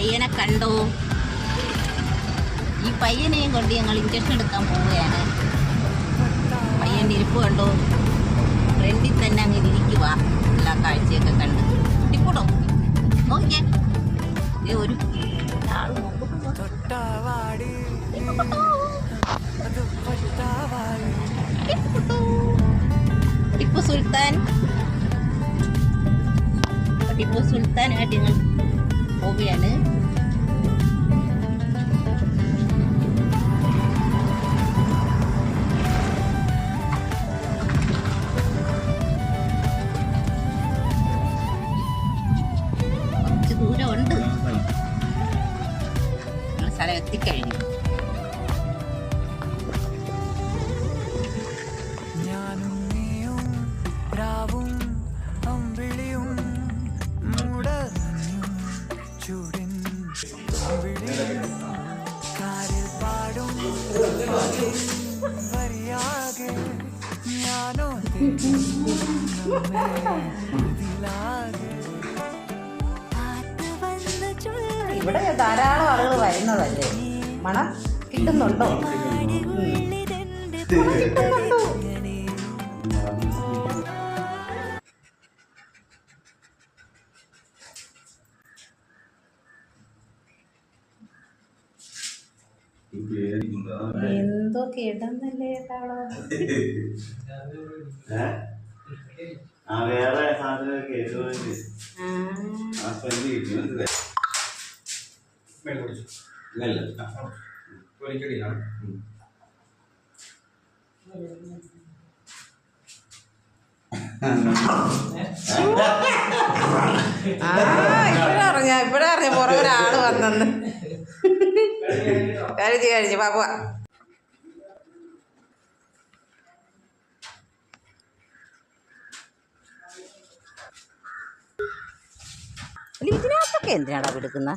പയ്യനെ കണ്ടോ? ഈ പയ്യനെയും കൊണ്ട് ഞങ്ങൾ ഇഞ്ചക്ഷൻ എടുക്കാൻ പോവുകയാണ്. പയ്യൻ്റെ ഇരിപ്പ് കണ്ടോ? ഫ്രണ്ടിൽ തന്നെ അങ്ങ് ഇരിക്കുക. എല്ലാ കാഴ്ചയൊക്കെ കണ്ട് ഇപ്പോട്ടോ നോക്കിയേ. ഒരു ആൾ ടിപ്പു സുൽത്താനായിട്ട് ഞങ്ങൾ പോവുകയാണ്. കുറച്ച് ദൂരമുണ്ട്. ഞങ്ങൾ സ്ഥലം എത്തിക്കഴിഞ്ഞു. ഇവിടെ ധാരാളം ആളുകൾ വരുന്നതല്ലേ? മണം കിട്ടുന്നുണ്ടോ? എന്തൊക്കെ ഇടുന്നല്ലേ വേറെ സാധനമൊക്കെ ഇപ്പഴേ അറിഞ്ഞ പുറകെ ഒരാള് വന്നെന്ന്. കഴിച്ചു പാപ്പ. ഇതിനകത്തൊക്കെ എന്തിനാടാ എടുക്കുന്ന?